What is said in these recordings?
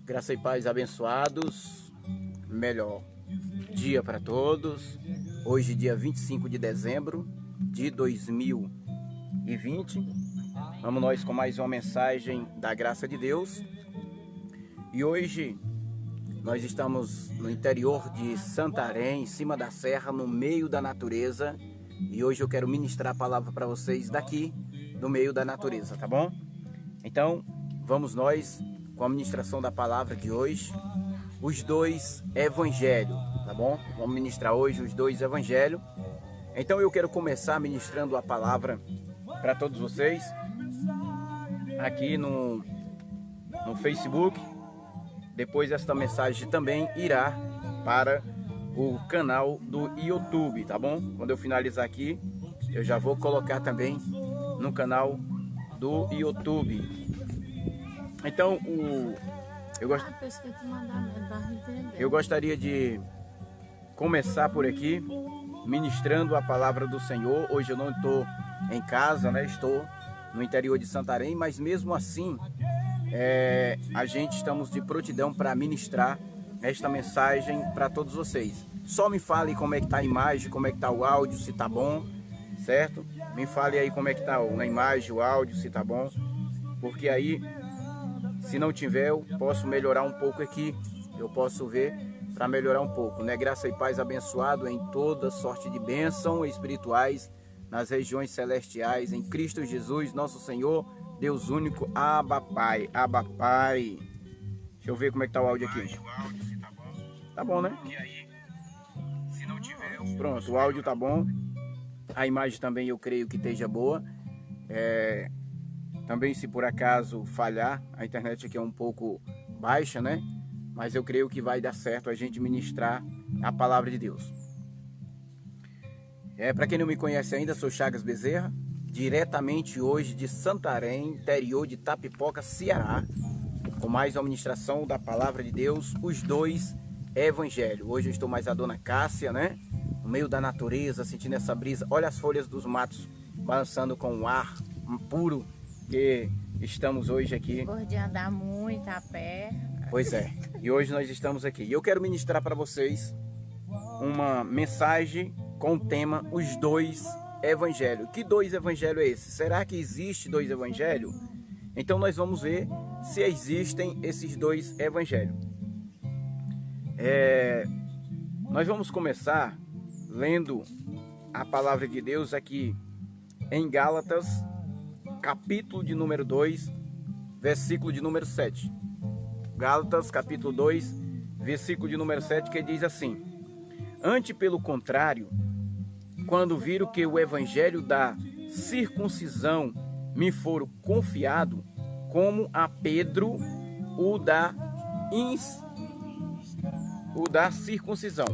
Graça e paz abençoados, melhor dia para todos. Hoje, dia 25 de dezembro de 2020. Vamos nós com mais uma mensagem da graça de Deus. E hoje nós estamos no interior de Santarém, em cima da serra, no meio da natureza. E hoje eu quero ministrar a palavra para vocês daqui, no meio da natureza, tá bom? Então, vamos nós com a ministração da palavra de hoje, os dois evangelhos, tá bom? Vamos ministrar hoje os dois evangelhos. Então eu quero começar ministrando a palavra para todos vocês, aqui no Facebook. Depois esta mensagem também irá para o canal do YouTube, tá bom? Quando eu finalizar aqui, eu já vou colocar também no canal do YouTube. Então, eu gostaria de começar por aqui, ministrando a palavra do Senhor. Hoje eu não estou em casa, né? Estou no interior de Santarém, mas mesmo assim, a gente estamos de prontidão para ministrar esta mensagem para todos vocês. Só me fale como é que está a imagem, como é que está o áudio, se está bom, certo? Me fale aí como é que está a imagem, o áudio, se está bom, porque aí, se não tiver, eu posso melhorar um pouco aqui, eu posso ver para melhorar um pouco, né? Graça e paz abençoado em toda sorte de bênção espirituais nas regiões celestiais, em Cristo Jesus, nosso Senhor, Deus único, Abba Pai, Abba Pai. Deixa eu ver como é que tá o áudio aqui. Tá bom, né? Pronto, o áudio tá bom. A imagem também eu creio que esteja boa. Também, se por acaso falhar, a internet aqui é um pouco baixa, né? Mas eu creio que vai dar certo a gente ministrar a palavra de Deus. Para quem não me conhece ainda, sou Chagas Bezerra, diretamente hoje de Santarém, interior de Itapipoca, Ceará, com mais uma ministração da palavra de Deus, os dois evangelhos. Hoje eu estou mais a Dona Cássia, né? No meio da natureza, sentindo essa brisa. Olha as folhas dos matos balançando com o ar puro que estamos hoje aqui. Gosto de andar muito a pé. Pois é, e hoje nós estamos aqui. E eu quero ministrar para vocês uma mensagem com o tema os dois evangelhos. Que dois evangelhos é esse? Será que existe dois evangelhos? Então nós vamos ver se existem esses dois evangelhos. Nós vamos começar lendo a palavra de Deus aqui em Gálatas, capítulo de número 2, versículo de número 7. Gálatas, capítulo 2, versículo de número 7, que diz assim: Antes, pelo contrário, quando viram que o evangelho da circuncisão me for confiado, como a Pedro o da circuncisão.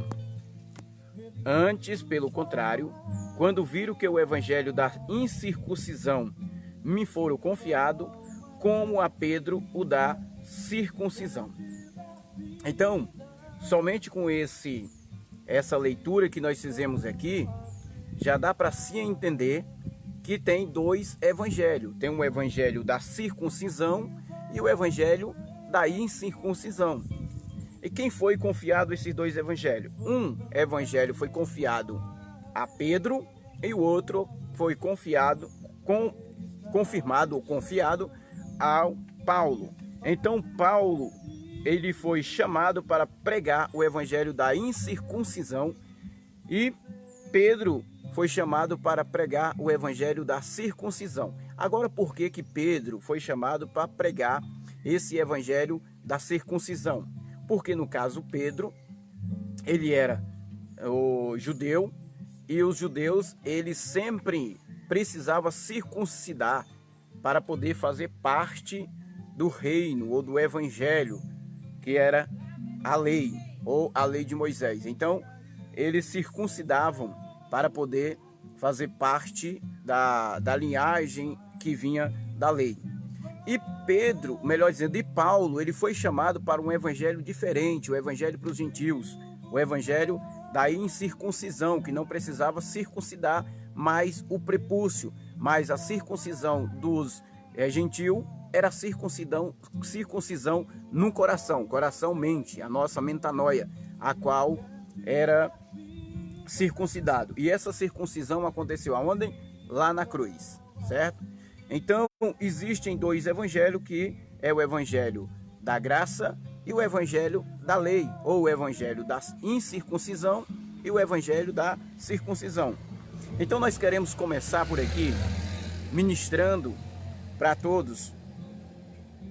Antes, pelo contrário, quando viram que o evangelho da incircuncisão me for confiado, como a Pedro o da circuncisão. Então, somente com essa leitura que nós fizemos aqui, já dá para se entender que tem dois evangelhos. Tem o evangelho da circuncisão e o evangelho da incircuncisão. E quem foi confiado esses dois evangelhos? Um evangelho foi confiado a Pedro e o outro foi confiado ao Paulo. Então Paulo, ele foi chamado para pregar o evangelho da incircuncisão e Pedro foi chamado para pregar o evangelho da circuncisão. Agora, por que Pedro foi chamado para pregar esse evangelho da circuncisão? Porque no caso Pedro, ele era o judeu e os judeus, eles sempre precisavam circuncidar para poder fazer parte do reino ou do evangelho, que era a lei ou a lei de Moisés. Então, eles circuncidavam para poder fazer parte da linhagem que vinha da lei. E Pedro, melhor dizendo, e Paulo, ele foi chamado para um evangelho diferente, o evangelho para os gentios, o evangelho da incircuncisão, que não precisava circuncidar mais o prepúcio, mas a circuncisão dos gentios era a circuncisão no coração, mente, a nossa metanoia, a qual era circuncidado. E essa circuncisão aconteceu aonde? Lá na cruz, certo? Então, existem dois evangelhos, que é o evangelho da graça e o evangelho da lei, ou o evangelho da incircuncisão e o evangelho da circuncisão. Então, nós queremos começar por aqui, ministrando para todos,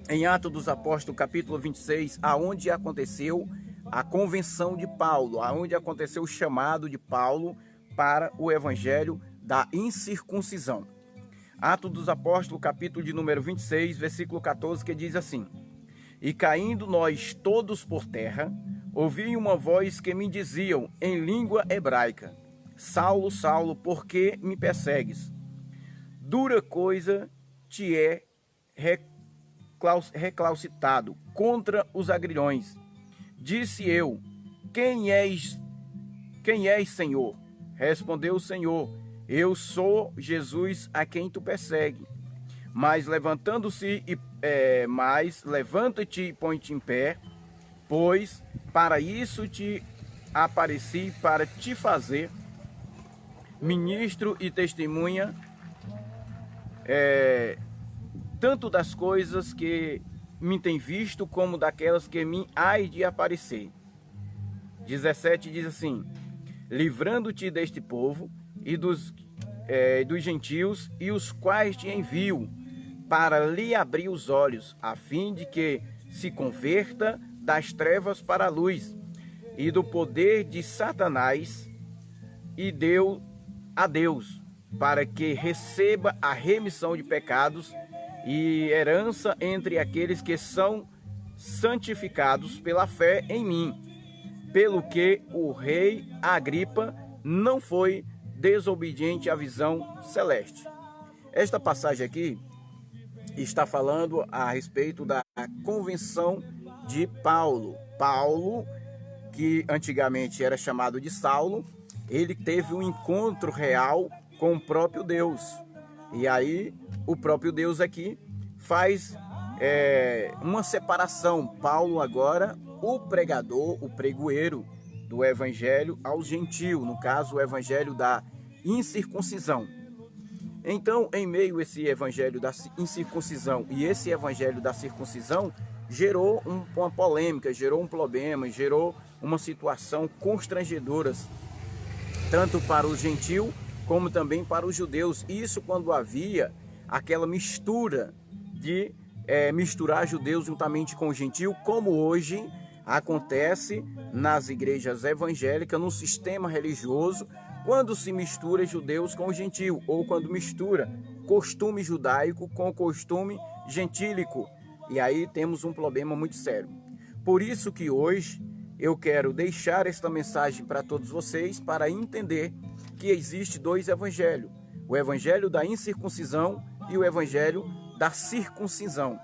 em Atos dos Apóstolos, capítulo 26, aonde aconteceu a convenção de Paulo, aonde aconteceu o chamado de Paulo para o evangelho da incircuncisão. Atos dos Apóstolos, capítulo de número 26, versículo 14, que diz assim: E caindo nós todos por terra, ouvi uma voz que me diziam em língua hebraica: Saulo, Saulo, por que me persegues? Dura coisa te é recalcitrado contra os agrilhões. Disse eu: Quem és, Senhor? Respondeu o Senhor: Eu sou Jesus a quem tu persegue. Mas levanta-te e põe-te em pé, pois para isso te apareci, para te fazer ministro e testemunha, tanto das coisas que me tem visto, como daquelas que me há de aparecer. 17 diz assim: livrando-te deste povo e dos gentios, e os quais te envio, para lhe abrir os olhos, a fim de que se converta das trevas para a luz, e do poder de Satanás, e deu a Deus, para que receba a remissão de pecados e herança entre aqueles que são santificados pela fé em mim. Pelo que o rei Agripa não foi desobediente à visão celeste. Esta passagem aqui está falando a respeito da convenção de Paulo. Paulo, que antigamente era chamado de Saulo, ele teve um encontro real com o próprio Deus. E aí o próprio Deus aqui faz uma separação. Paulo agora, o pregador, o pregoeiro do evangelho aos gentios, no caso o evangelho da incircuncisão. Então, em meio a esse evangelho da incircuncisão e esse evangelho da circuncisão, gerou uma polêmica, gerou um problema, gerou uma situação constrangedora, tanto para os gentios como também para os judeus. Isso quando havia aquela mistura de misturar judeus juntamente com o gentio, como hoje acontece nas igrejas evangélicas, no sistema religioso, quando se mistura judeus com o gentio, ou quando mistura costume judaico com costume gentílico. E aí temos um problema muito sério. Por isso que hoje eu quero deixar esta mensagem para todos vocês, para entender que existe dois evangelhos: o evangelho da incircuncisão e o evangelho da circuncisão.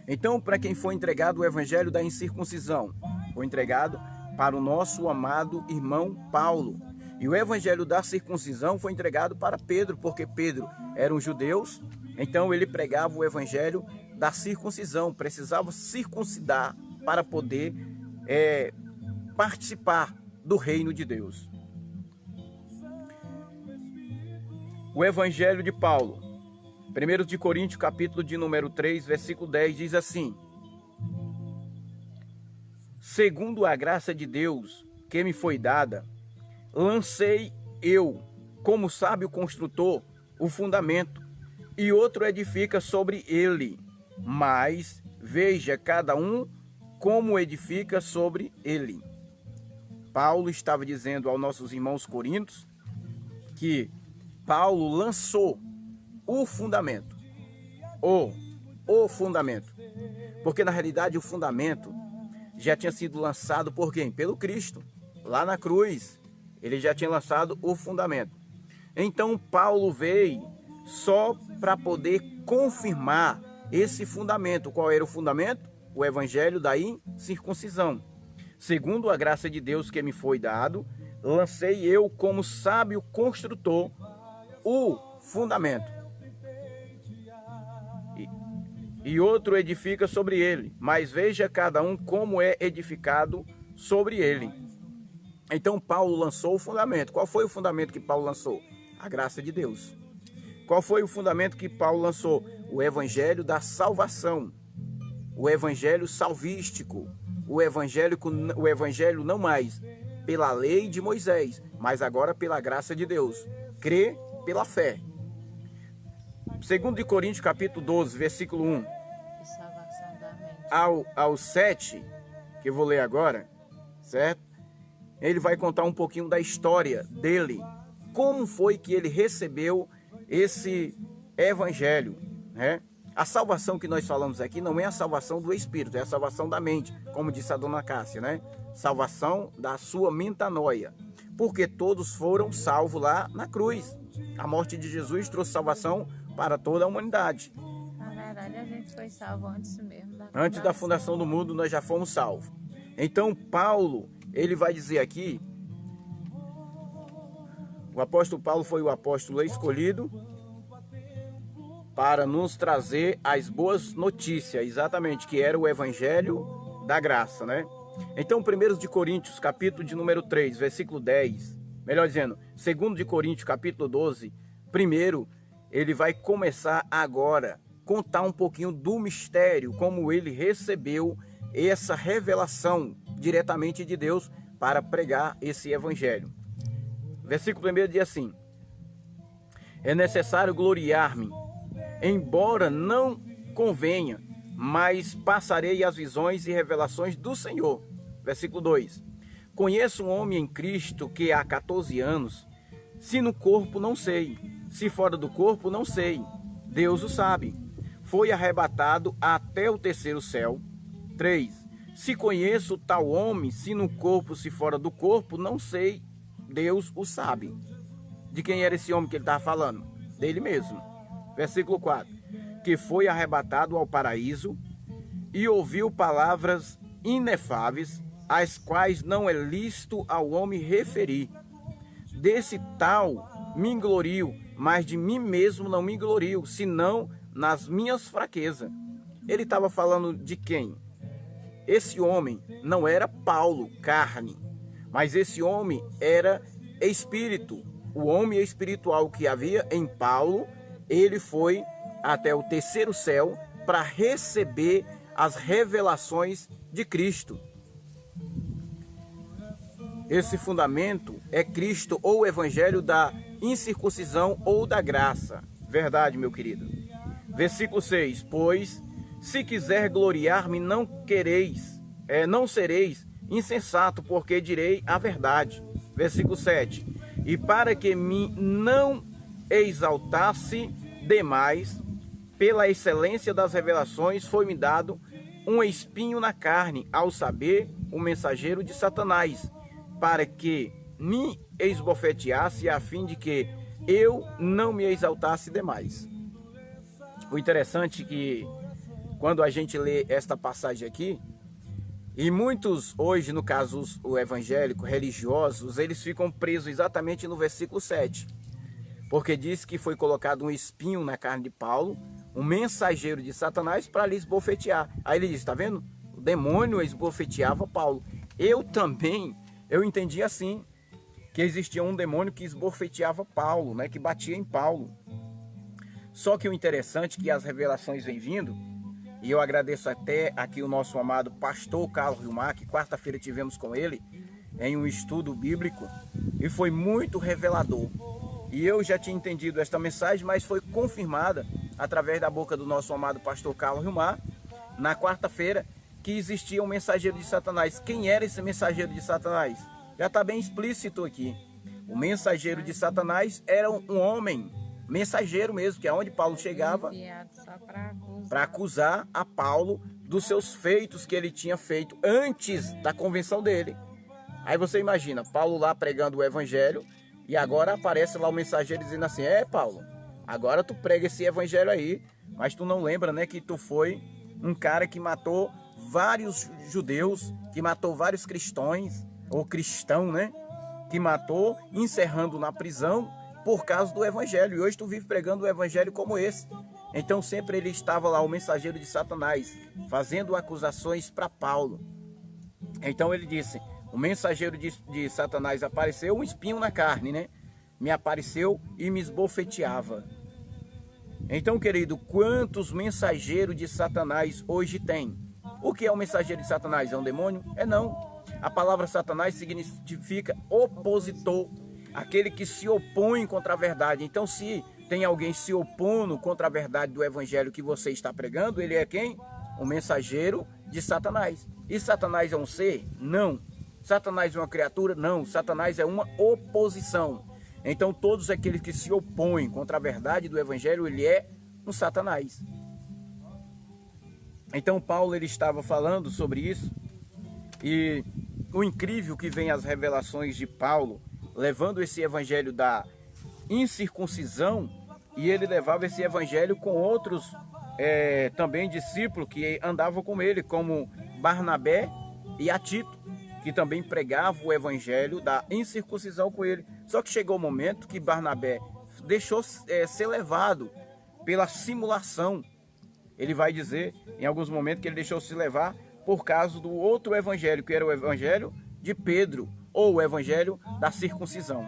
Então, para quem foi entregado o evangelho da incircuncisão? Foi entregado para o nosso amado irmão Paulo. E o evangelho da circuncisão foi entregado para Pedro, porque Pedro era um judeu, então ele pregava o evangelho da circuncisão, precisava circuncidar para poder participar do reino de Deus. O evangelho de Paulo, 1 de Coríntios, capítulo de número 3, versículo 10, diz assim: segundo a graça de Deus que me foi dada, lancei eu, como sábio construtor, o fundamento, e outro edifica sobre ele. Mas veja cada um como edifica sobre ele. Paulo estava dizendo aos nossos irmãos coríntios que Paulo lançou o fundamento. O fundamento. Porque na realidade o fundamento já tinha sido lançado por quem? Pelo Cristo. Lá na cruz, ele já tinha lançado o fundamento. Então Paulo veio só para poder confirmar esse fundamento. Qual era o fundamento? O evangelho da incircuncisão. Segundo a graça de Deus que me foi dado, lancei eu como sábio construtor o fundamento. e outro edifica sobre ele, mas veja cada um como é edificado sobre ele. Então Paulo lançou o fundamento. Qual foi o fundamento que Paulo lançou? A graça de Deus. Qual foi o fundamento que Paulo lançou? O evangelho da salvação, o evangelho salvístico, o evangelho não mais pela lei de Moisés, mas agora pela graça de Deus. Crê pela fé. 2 de Coríntios capítulo 12, versículo 1 Salvação da mente. ao 7, que eu vou ler agora, certo? Ele vai contar um pouquinho da história dele, como foi que ele recebeu esse evangelho, né? A salvação que nós falamos aqui não é a salvação do espírito, é a salvação da mente, como disse a dona Cássia, né? Salvação da sua metanoia, porque todos foram salvos lá na cruz. A morte de Jesus trouxe salvação para toda a humanidade. Na verdade, a gente foi salvo antes mesmo Antes da fundação do mundo, nós já fomos salvos. Então, Paulo, ele vai dizer aqui, o apóstolo Paulo foi o apóstolo escolhido para nos trazer as boas notícias, exatamente, que era o evangelho da graça, né? Então, 1 de Coríntios, capítulo de número 3, versículo 10, melhor dizendo, 2 de Coríntios, capítulo 12, primeiro, ele vai começar agora a contar um pouquinho do mistério, como ele recebeu essa revelação diretamente de Deus para pregar esse evangelho. Versículo 1 diz assim: é necessário gloriar-me, embora não convenha, mas passarei as visões e revelações do Senhor. Versículo 2: conheço um homem em Cristo que há 14 anos, se no corpo não sei, se fora do corpo não sei, Deus o sabe, foi arrebatado até o terceiro céu. 3: se conheço tal homem, se no corpo, se fora do corpo, não sei, Deus o sabe. De quem era esse homem que ele estava falando? Dele mesmo. Versículo 4: que foi arrebatado ao paraíso e ouviu palavras inefáveis, as quais não é lícito ao homem referir. Desse tal me glorio, mas de mim mesmo não me glorio, senão nas minhas fraquezas. Ele estava falando de quem? Esse homem não era Paulo, carne, mas esse homem era espírito. O homem espiritual que havia em Paulo, ele foi até o terceiro céu para receber as revelações de Cristo. Esse fundamento é Cristo, ou o evangelho da incircuncisão ou da graça. Verdade, meu querido. Versículo 6: pois se quiser gloriar-me, não sereis insensato, porque direi a verdade. Versículo 7: e para que me não exaltasse demais, pela excelência das revelações, foi-me dado um espinho na carne, ao saber, o mensageiro de Satanás, para que me esbofeteasse, a fim de que eu não me exaltasse demais. O interessante é que, quando a gente lê esta passagem aqui, e muitos hoje, no caso os evangélicos, religiosos, eles ficam presos exatamente no versículo 7. Porque diz que foi colocado um espinho na carne de Paulo, um mensageiro de Satanás, para lhe esbofetear. Aí ele diz, está vendo? O demônio esbofeteava Paulo. Eu entendi assim, que existia um demônio que esbofeteava Paulo, né? Que batia em Paulo. Só que o interessante é que as revelações vêm vindo, e eu agradeço até aqui o nosso amado pastor Carlos Vilmar, que quarta-feira tivemos com ele em um estudo bíblico, e foi muito revelador. E eu já tinha entendido esta mensagem, mas foi confirmada através da boca do nosso amado pastor Carlos Vilmar, na quarta-feira, que existia um mensageiro de Satanás. Quem era esse mensageiro de Satanás? Já está bem explícito aqui. O mensageiro de Satanás era um homem, mensageiro mesmo, que é onde Paulo chegava para acusar a Paulo dos seus feitos que ele tinha feito antes da convenção dele. Aí você imagina, Paulo lá pregando o evangelho, e agora aparece lá o mensageiro dizendo assim, Paulo, agora tu prega esse evangelho aí, mas tu não lembra, né, que tu foi um cara que matou vários judeus, que matou vários cristãos, ou cristão, né, que matou, encerrando na prisão por causa do evangelho. E hoje tu vive pregando o evangelho como esse. Então sempre ele estava lá, o mensageiro de Satanás, fazendo acusações para Paulo. Então ele disse, o mensageiro de Satanás apareceu, um espinho na carne, né? Me apareceu e me esbofeteava. Então, querido, quantos mensageiros de Satanás hoje tem? O que é o mensageiro de Satanás? É um demônio? É não. A palavra Satanás significa opositor, aquele que se opõe contra a verdade. Então, se tem alguém se opondo contra a verdade do evangelho que você está pregando, ele é quem? O mensageiro de Satanás. E Satanás é um ser? Não. Satanás é uma criatura? Não. Satanás é uma oposição. Então todos aqueles que se opõem contra a verdade do evangelho, ele é um Satanás. Então Paulo ele estava falando sobre isso. E o incrível que vem as revelações de Paulo, levando esse evangelho da incircuncisão, e ele levava esse evangelho com outros também discípulos que andavam com ele, como Barnabé e a Tito, que também pregavam o evangelho da incircuncisão com ele. Só que chegou o momento que Barnabé deixou ser levado pela simulação. Ele vai dizer em alguns momentos que ele deixou se levar por causa do outro evangelho, que era o evangelho de Pedro, ou o evangelho da circuncisão.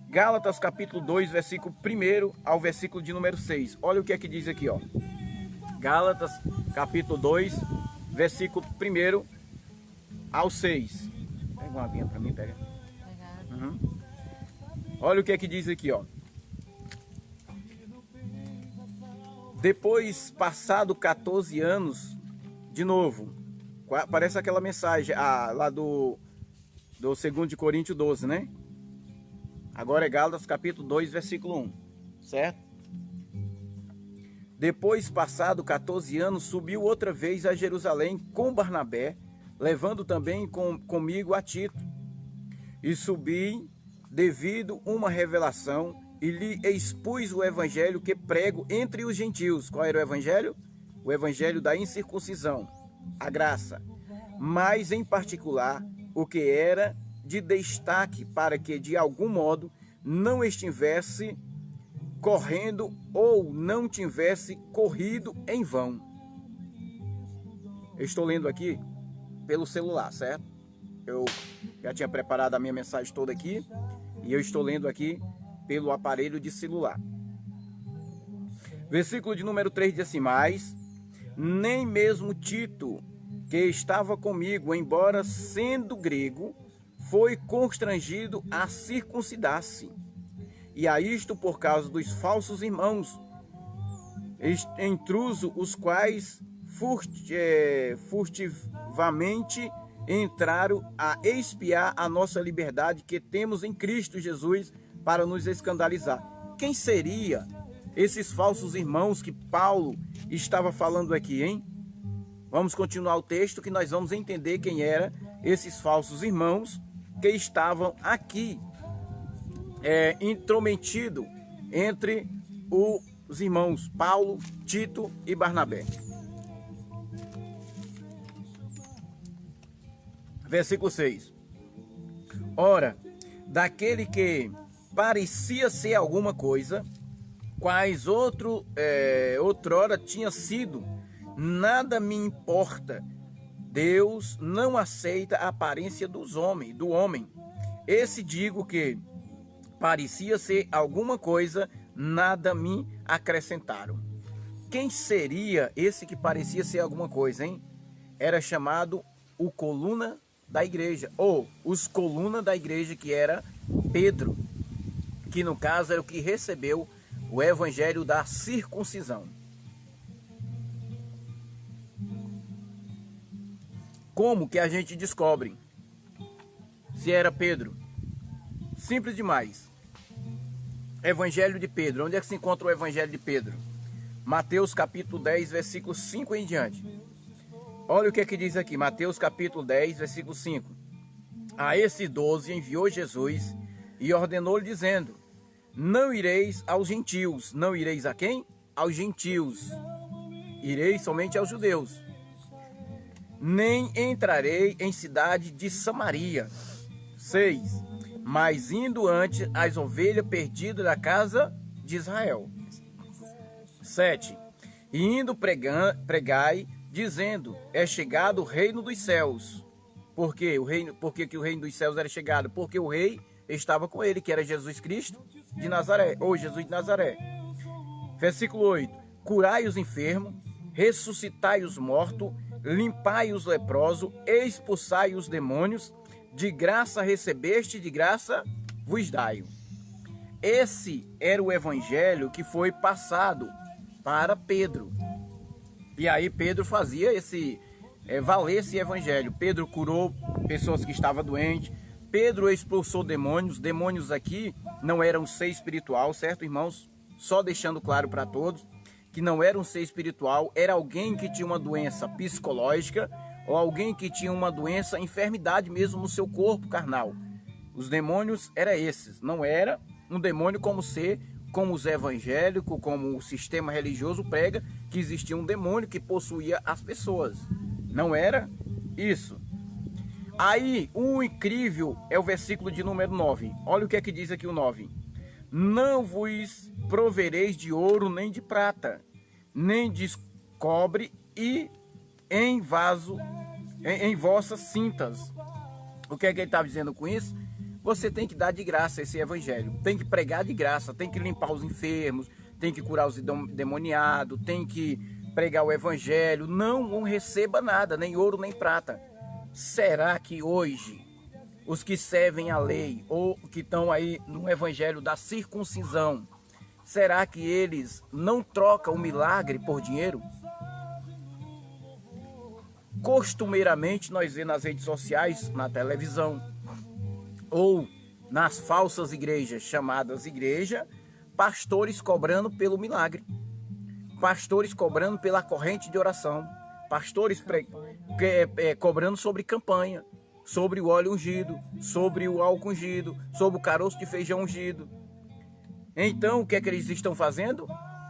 Gálatas capítulo 2, versículo 1 ao versículo de número 6. Olha o que é que diz aqui, ó. Gálatas capítulo 2, versículo 1 ao 6. Pega uma aguinha para mim, pega. Uhum. Olha o que é que diz aqui, ó. Depois, passado 14 anos, de novo, parece aquela mensagem lá do 2 de Coríntios 12, né? Agora é Gálatas capítulo 2, versículo 1, certo? Depois, passado 14 anos, subiu outra vez a Jerusalém com Barnabé, levando também comigo a Tito. E subi devido uma revelação e lhe expus o evangelho que prego entre os gentios. Qual era o evangelho? O evangelho da incircuncisão, a graça. Mas em particular o que era de destaque para que de algum modo não estivesse correndo ou não tivesse corrido em vão. Eu estou lendo aqui pelo celular, certo? Eu já tinha preparado a minha mensagem toda aqui e eu estou lendo aqui pelo aparelho de celular. Versículo de número 3 diz assim: mas nem mesmo Tito, que estava comigo, embora sendo grego, foi constrangido a circuncidar-se. E a isto por causa dos falsos irmãos, intrusos, os quais furtivamente entraram a espiar a nossa liberdade que temos em Cristo Jesus para nos escandalizar. Quem seria esses falsos irmãos que Paulo estava falando aqui, hein? Vamos continuar o texto que nós vamos entender quem eram esses falsos irmãos que estavam aqui intrometidos entre os irmãos Paulo, Tito e Barnabé. Versículo 6. Ora, daquele que parecia ser alguma coisa, quais outrora tinha sido, nada me importa. Deus não aceita a aparência do homem. Esse digo que parecia ser alguma coisa, nada me acrescentaram. Quem seria esse que parecia ser alguma coisa, hein? Era chamado o coluna da igreja, ou os colunas da igreja, que era Pedro, que no caso era o que recebeu o evangelho da circuncisão. Como que a gente descobre se era Pedro? Simples demais. Evangelho de Pedro. Onde é que se encontra o evangelho de Pedro? Mateus capítulo 10, versículo 5 em diante. Olha o que é que diz aqui, Mateus capítulo 10, versículo 5. A esses 12 enviou Jesus e ordenou-lhe dizendo: não ireis aos gentios. Não ireis a quem? Aos gentios. Ireis somente aos judeus. Nem entrarei em cidade de Samaria. 6. Mas indo antes as ovelhas perdidas da casa de Israel. 7. E indo pregai, dizendo, é chegado o reino dos céus. Por quê? Por que o reino dos céus era chegado? Porque o rei estava com ele, que era Jesus Cristo de Nazaré, ou Jesus de Nazaré. Versículo 8. Curai os enfermos, ressuscitai os mortos, limpai os leprosos, expulsai os demônios, de graça recebeste, de graça vos dai. Esse era o evangelho que foi passado para Pedro. E aí Pedro fazia valer esse evangelho. Pedro curou pessoas que estavam doentes. Pedro expulsou demônios. Demônios aqui não eram ser espiritual, certo, irmãos? Só deixando claro para todos que não era um ser espiritual, era alguém que tinha uma doença psicológica ou alguém que tinha uma doença, enfermidade mesmo no seu corpo carnal. Os demônios eram esses, não era um demônio como os evangélicos, como o sistema religioso prega, que existia um demônio que possuía as pessoas. Não era isso. Aí, o incrível é o versículo de número 9. Olha o que é que diz aqui o 9. Não vos provereis de ouro nem de prata, nem de cobre e em vossas cintas. O que é que ele estava dizendo com isso? Você tem que dar de graça esse evangelho, tem que pregar de graça, tem que limpar os enfermos, tem que curar os endemoniados, tem que pregar o evangelho. Não receba nada, nem ouro nem prata. Será que hoje os que servem a lei ou que estão aí no evangelho da circuncisão, será que eles não trocam o milagre por dinheiro? Costumeiramente nós vemos nas redes sociais, na televisão ou nas falsas igrejas chamadas igreja, pastores cobrando pelo milagre, pastores cobrando pela corrente de oração, pastores cobrando sobre campanha, sobre o óleo ungido, sobre o álcool ungido, sobre o caroço de feijão ungido. Então, o que é que eles estão fazendo?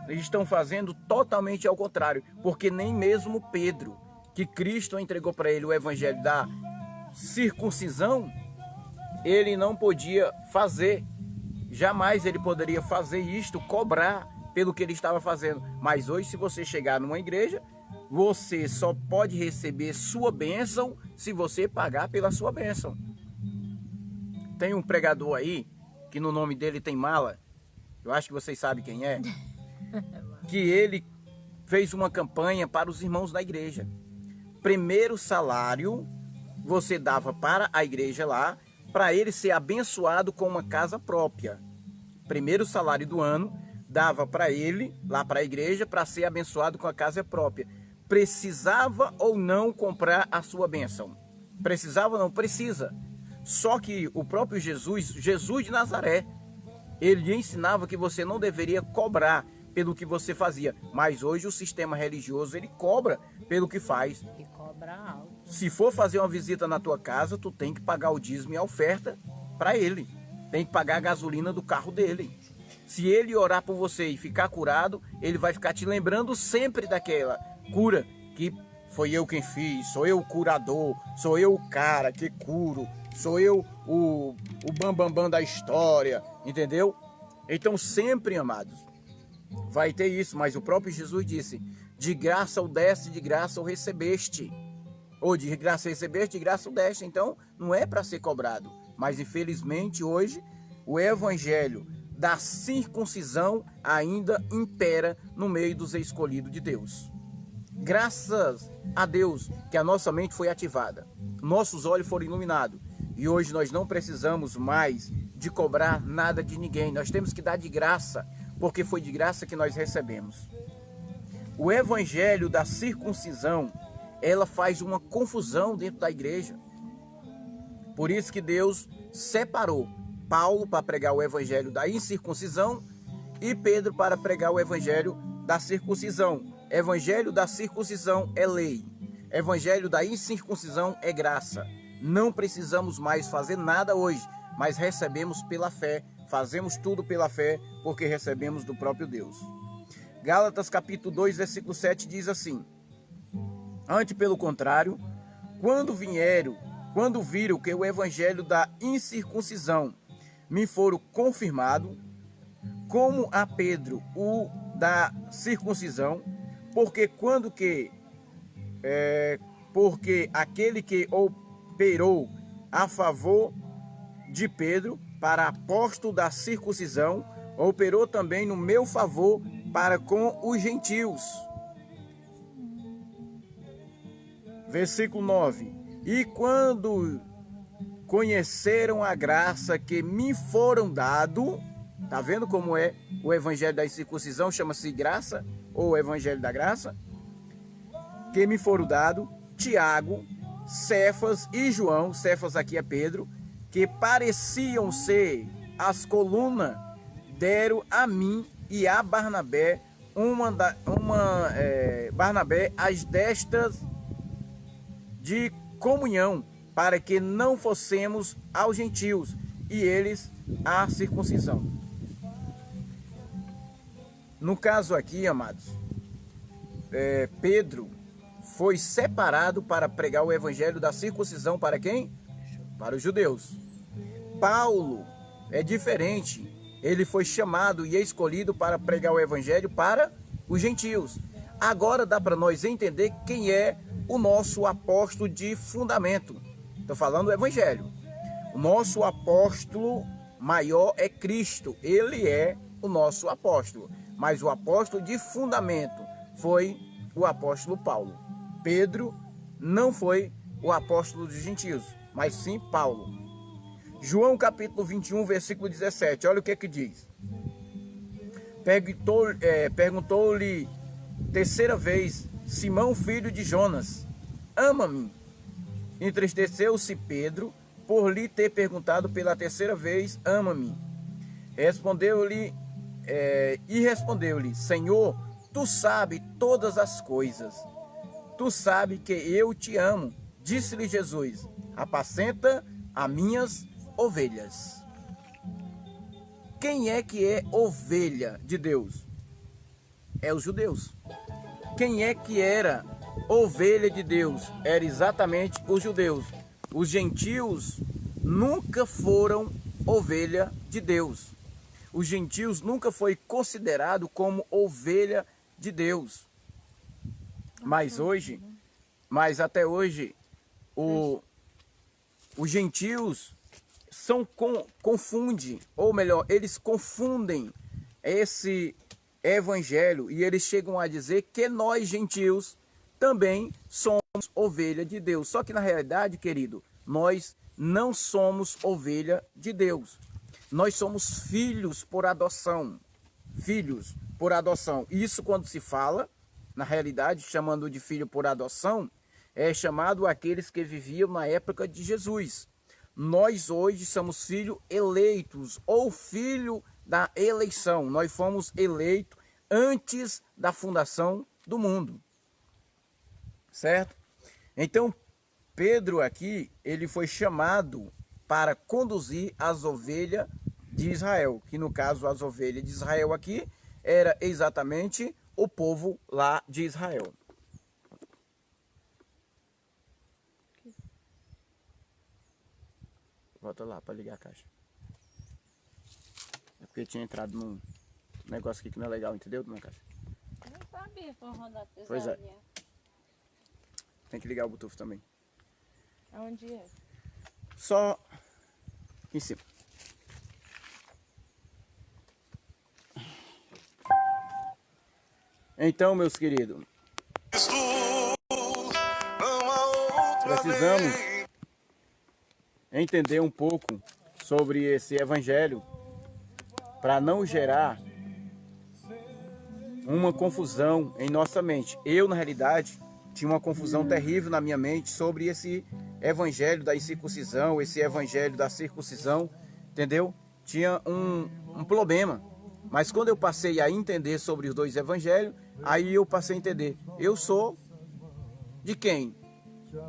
Eles estão fazendo totalmente ao contrário, porque nem mesmo Pedro, que Cristo entregou para ele o evangelho da circuncisão, ele não podia fazer, jamais ele poderia fazer isto, cobrar pelo que ele estava fazendo. Mas hoje, se você chegar numa igreja, você só pode receber sua bênção se você pagar pela sua bênção. Tem um pregador aí, que no nome dele tem mala, eu acho que vocês sabem quem é, que ele fez uma campanha para os irmãos da igreja. Primeiro salário você dava para a igreja lá, para ele ser abençoado com uma casa própria. Primeiro salário do ano dava para ele, lá para a igreja, para ser abençoado com a casa própria. Precisava ou não comprar a sua bênção? Precisava ou não? Precisa. Só que o próprio Jesus de Nazaré, ele ensinava que você não deveria cobrar pelo que você fazia. Mas hoje o sistema religioso, ele cobra pelo que faz. E cobra alto. Se for fazer uma visita na tua casa, tu tem que pagar o dízimo e a oferta para ele. Tem que pagar a gasolina do carro dele. Se ele orar por você e ficar curado, ele vai ficar te lembrando sempre daquela cura que foi eu quem fiz, sou eu o curador, sou eu o cara que curo, sou eu o bambambam da história, entendeu? Então sempre, amados, vai ter isso, mas o próprio Jesus disse, de graça o deste, de graça o recebeste. Ou de graça recebeste, de graça o deste. Então não é para ser cobrado. Mas infelizmente hoje o evangelho da circuncisão ainda impera no meio dos escolhidos de Deus. Graças a Deus que a nossa mente foi ativada, nossos olhos foram iluminados e hoje nós não precisamos mais de cobrar nada de ninguém. Nós temos que dar de graça, porque foi de graça que nós recebemos. O evangelho da circuncisão, ela faz uma confusão dentro da igreja. Por isso que Deus separou Paulo para pregar o evangelho da incircuncisão e Pedro para pregar o evangelho da circuncisão. Evangelho da circuncisão é lei. Evangelho da incircuncisão é graça. Não precisamos mais fazer nada hoje, mas recebemos pela fé. Fazemos tudo pela fé, porque recebemos do próprio Deus. Gálatas capítulo 2, versículo 7 diz assim: Antes, pelo contrário, quando viram que o evangelho da incircuncisão me foram confirmado, como a Pedro o da circuncisão, porque porque aquele que operou a favor de Pedro para apóstolo da circuncisão, operou também no meu favor para com os gentios. Versículo 9. E quando conheceram a graça que me foram dado, tá vendo como é o evangelho da circuncisão, chama-se graça, ou evangelho da graça, que me foram dado, Tiago, Cefas e João, Cefas aqui é Pedro, que pareciam ser as colunas, deram a mim e a Barnabé, Barnabé as destas de comunhão, para que não fossemos aos gentios e eles à circuncisão. No caso aqui, amados, Pedro foi separado para pregar o evangelho da circuncisão para quem? Para os judeus. Paulo é diferente. Ele foi chamado e escolhido para pregar o evangelho para os gentios. Agora dá para nós entender quem é o nosso apóstolo de fundamento. Estou falando do evangelho. O nosso apóstolo maior é Cristo. Ele é o nosso apóstolo. Mas o apóstolo de fundamento foi o apóstolo Paulo. Pedro não foi o apóstolo dos gentios, mas sim Paulo. João capítulo 21, versículo 17. Olha o que diz. Perguntou-lhe terceira vez Simão, filho de Jonas: ama-me? Entristeceu-se Pedro por lhe ter perguntado pela terceira vez: ama-me? Respondeu-lhe, Senhor, tu sabes todas as coisas. Tu sabes que eu te amo. Disse-lhe Jesus: apacenta as minhas ovelhas. Quem é que é ovelha de Deus? É os judeus. Quem é que era ovelha de Deus? Era exatamente os judeus. Os gentios nunca foram ovelha de Deus. Os gentios nunca foi considerado como ovelha de Deus. Mas até hoje, os gentios eles confundem esse evangelho e eles chegam a dizer que nós gentios também somos ovelha de Deus. Só que na realidade, querido, nós não somos ovelha de Deus. Nós somos filhos por adoção. Filhos por adoção. Isso quando se fala, na realidade, chamando de filho por adoção, é chamado aqueles que viviam na época de Jesus. Nós hoje somos filhos eleitos ou filho da eleição. Nós fomos eleitos antes da fundação do mundo. Certo? Então, Pedro aqui, ele foi chamado para conduzir as ovelhas de Israel. Que no caso, as ovelhas de Israel aqui, era exatamente o povo lá de Israel. Volta lá para ligar a caixa. É porque tinha entrado num negócio aqui que não é legal, entendeu, dona Caixa? Eu não sabia por rodar tesouraria. Pois é. Tem que ligar o Bluetooth também. Aonde é? Só aqui em cima. Então, meus queridos, precisamos entender um pouco sobre esse evangelho para não gerar uma confusão em nossa mente. Eu, na realidade, tinha uma confusão terrível na minha mente sobre esse evangelho da incircuncisão, esse evangelho da circuncisão, entendeu? Tinha um problema. Mas quando eu passei a entender sobre os dois evangelhos, aí eu passei a entender. Eu sou de quem?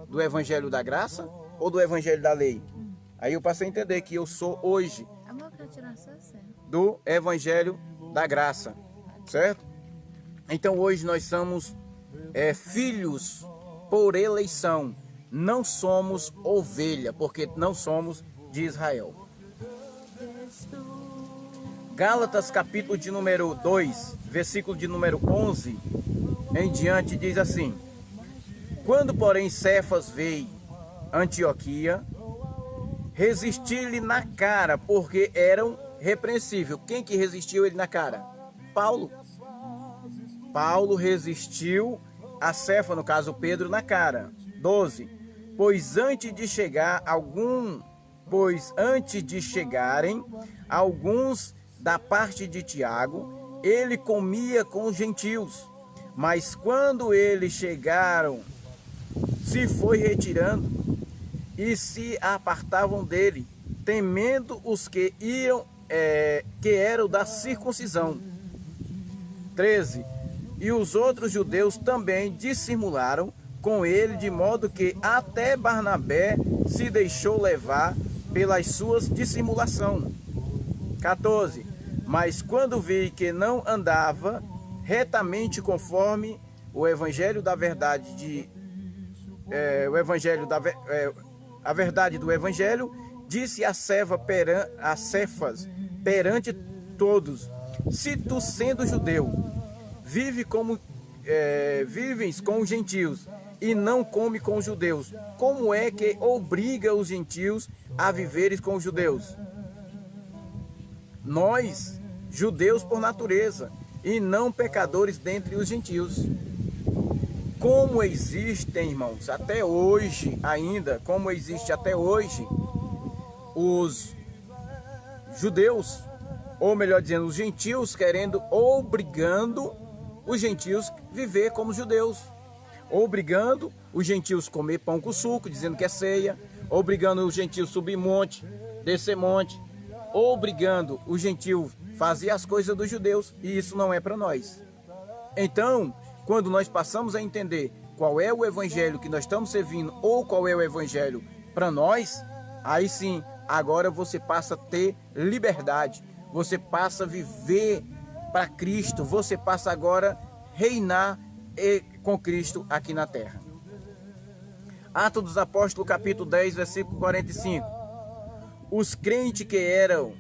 Do evangelho da graça ou do evangelho da lei? Aí eu passei a entender que eu sou hoje do evangelho da graça, certo? Então hoje nós somos filhos por eleição, não somos ovelha, porque não somos de Israel. Gálatas capítulo de número 2, versículo de número 11 em diante diz assim: quando porém Cefas veio Antioquia, resisti-lhe na cara, porque eram repreensível. Quem que resistiu ele na cara? Paulo. Paulo resistiu a Cefas, no caso Pedro, na cara. 12. Pois antes de chegarem alguns da parte de Tiago, ele comia com os gentios. Mas quando eles chegaram, se foi retirando e se apartavam dele, temendo os que eram da circuncisão. 13. E os outros judeus também dissimularam com ele, de modo que até Barnabé se deixou levar pelas suas dissimulação. 14. Mas quando vi que não andava retamente conforme o evangelho da verdade a verdade do evangelho, disse a Cefas perante todos: se tu, sendo judeu, vives com os gentios e não come com os judeus, como é que obriga os gentios a viveres com os judeus? Nós, judeus por natureza, e não pecadores dentre os gentios. Como existem, irmãos, até hoje ainda, como existe até hoje, os judeus, ou melhor dizendo, os gentios obrigando os gentios a viver como judeus, obrigando os gentios a comer pão com suco, dizendo que é ceia, obrigando os gentios a subir monte, descer monte, obrigando os gentios a fazer as coisas dos judeus, e isso não é para nós. Então, quando nós passamos a entender qual é o evangelho que nós estamos servindo, ou qual é o evangelho para nós, aí sim, agora você passa a ter liberdade, você passa a viver para Cristo, você passa agora a reinar com Cristo aqui na terra. Atos dos Apóstolos, capítulo 10, versículo 45. Os crentes que eram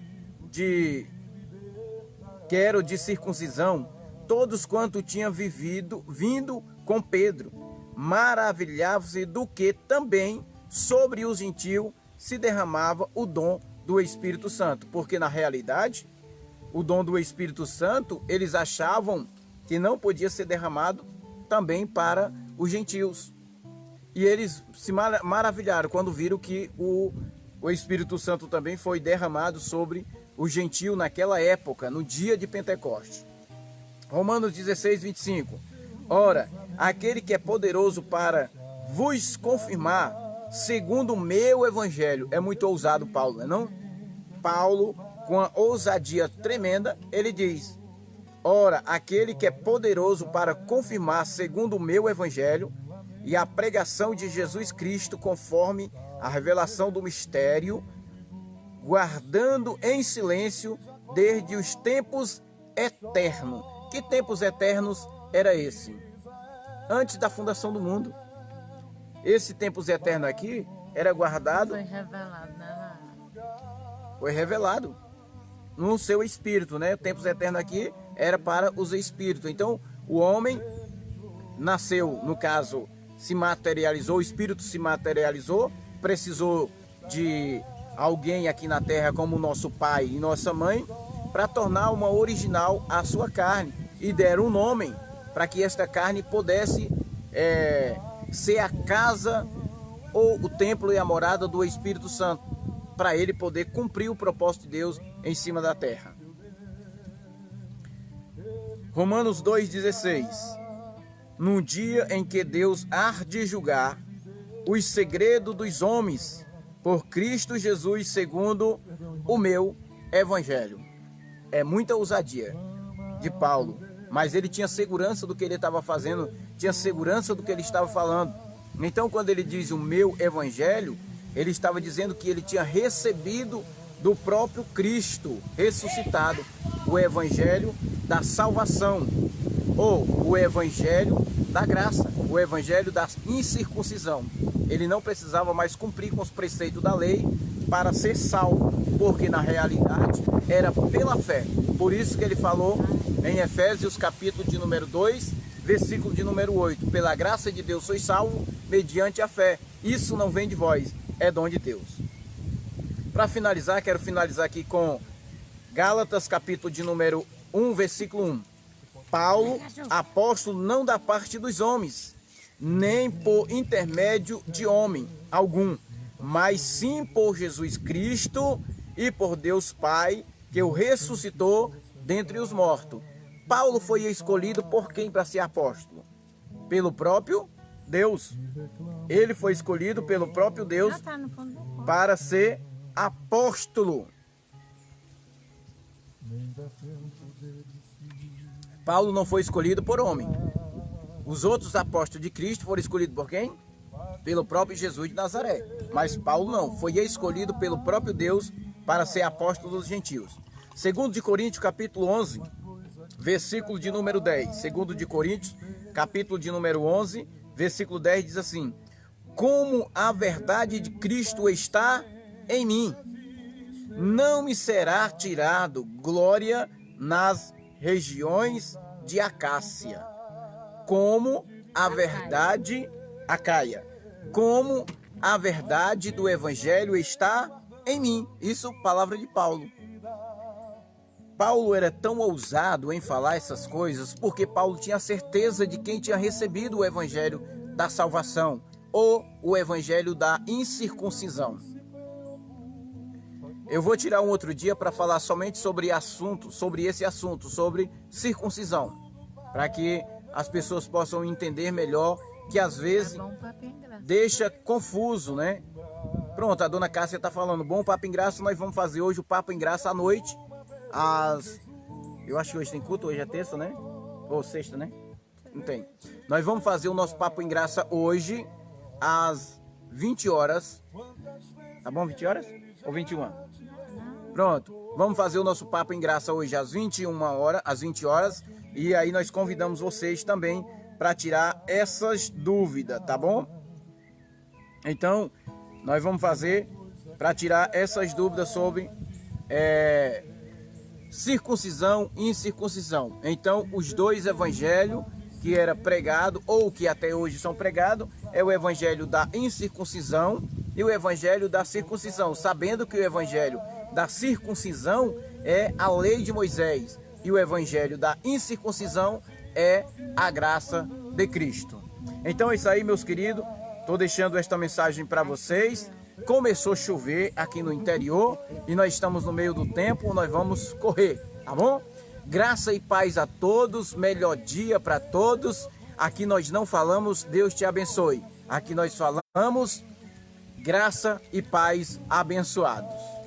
de circuncisão, todos quanto tinham vindo com Pedro, maravilhavam-se do que também sobre os gentios se derramava o dom do Espírito Santo. Porque na realidade, o dom do Espírito Santo, eles achavam que não podia ser derramado também para os gentios. E eles se maravilharam quando viram que o Espírito Santo também foi derramado sobre o gentio naquela época, no dia de Pentecostes. Romanos 16, 25. Ora, aquele que é poderoso para vos confirmar, segundo o meu evangelho. É muito ousado Paulo, não é não? Paulo, com a ousadia tremenda, ele diz: ora, aquele que é poderoso para confirmar, segundo o meu evangelho, e a pregação de Jesus Cristo, conforme a revelação do mistério, guardando em silêncio desde os tempos eternos. Que tempos eternos era esse? Antes da fundação do mundo. Esse tempos eterno aqui era guardado. Foi revelado, né? Foi revelado no seu espírito, né? Tempos eternos aqui era para os espíritos. Então, o homem nasceu, no caso, se materializou, o espírito se materializou, precisou de alguém aqui na terra como nosso pai e nossa mãe para tornar uma original a sua carne, e deram um nome para que esta carne pudesse ser a casa ou o templo e a morada do Espírito Santo, para ele poder cumprir o propósito de Deus em cima da terra. Romanos 2,16. Num dia em que Deus há de julgar os segredos dos homens por Cristo Jesus, segundo o meu evangelho. É muita ousadia de Paulo, mas ele tinha segurança do que ele estava fazendo, tinha segurança do que ele estava falando. Então, quando ele diz o meu evangelho, ele estava dizendo que ele tinha recebido do próprio Cristo ressuscitado o evangelho da salvação, ou o evangelho da graça, o evangelho da incircuncisão. Ele não precisava mais cumprir com os preceitos da lei para ser salvo. porque na realidade era pela fé. Por isso que ele falou em Efésios capítulo de número 2, versículo de número 8, pela graça de Deus sois salvos mediante a fé. Isso não vem de vós, é dom de Deus. Para finalizar, quero finalizar aqui com Gálatas capítulo de número 1, versículo 1. Paulo, apóstolo não da parte dos homens, nem por intermédio de homem algum, mas sim por Jesus Cristo e por Deus Pai, que o ressuscitou dentre os mortos. Paulo foi escolhido por quem para ser apóstolo? Pelo próprio Deus. Ele foi escolhido pelo próprio Deus para ser apóstolo. Paulo não foi escolhido por homem. Os outros apóstolos de Cristo foram escolhidos por quem? Pelo próprio Jesus de Nazaré. Mas Paulo não, foi escolhido pelo próprio Deus para ser apóstolo dos gentios. Segundo de Coríntios, capítulo 11, versículo de número 10. Segundo de Coríntios, capítulo de número 11, versículo 10 diz assim: como a verdade de Cristo está em mim, não me será tirado glória nas regiões de Acácia, como a verdade Acaia, como a verdade do evangelho está em mim. Isso, palavra de Paulo. Paulo era tão ousado em falar essas coisas porque Paulo tinha certeza de quem tinha recebido o evangelho da salvação ou o evangelho da incircuncisão. Eu vou tirar um outro dia para falar somente sobre esse assunto, sobre circuncisão, para que as pessoas possam entender melhor, que às vezes deixa confuso, né? Pronto, a dona Cássia está falando, bom papo em graça, nós vamos fazer hoje o papo em graça à noite, eu acho que hoje tem culto, hoje é terça, né? Ou sexta, né? Não tem. Nós vamos fazer o nosso papo em graça hoje, às 20 horas, tá bom? 20 horas? Ou 21? Pronto, vamos fazer o nosso papo em graça hoje às 21 horas, às 20 horas, e aí nós convidamos vocês também para tirar essas dúvidas, tá bom? Então, nós vamos fazer para tirar essas dúvidas sobre circuncisão e incircuncisão. Então, os dois evangelhos que era pregado, ou que até hoje são pregados, é o evangelho da incircuncisão e o evangelho da circuncisão, sabendo que o evangelho da circuncisão é a lei de Moisés e o evangelho da incircuncisão é a graça de Cristo. Então é isso aí, meus queridos, estou deixando esta mensagem para vocês. Começou a chover aqui no interior e nós estamos no meio do tempo, nós vamos correr, tá bom? Graça e paz a todos, melhor dia para todos. Aqui nós não falamos Deus te abençoe, aqui nós falamos graça e paz abençoados.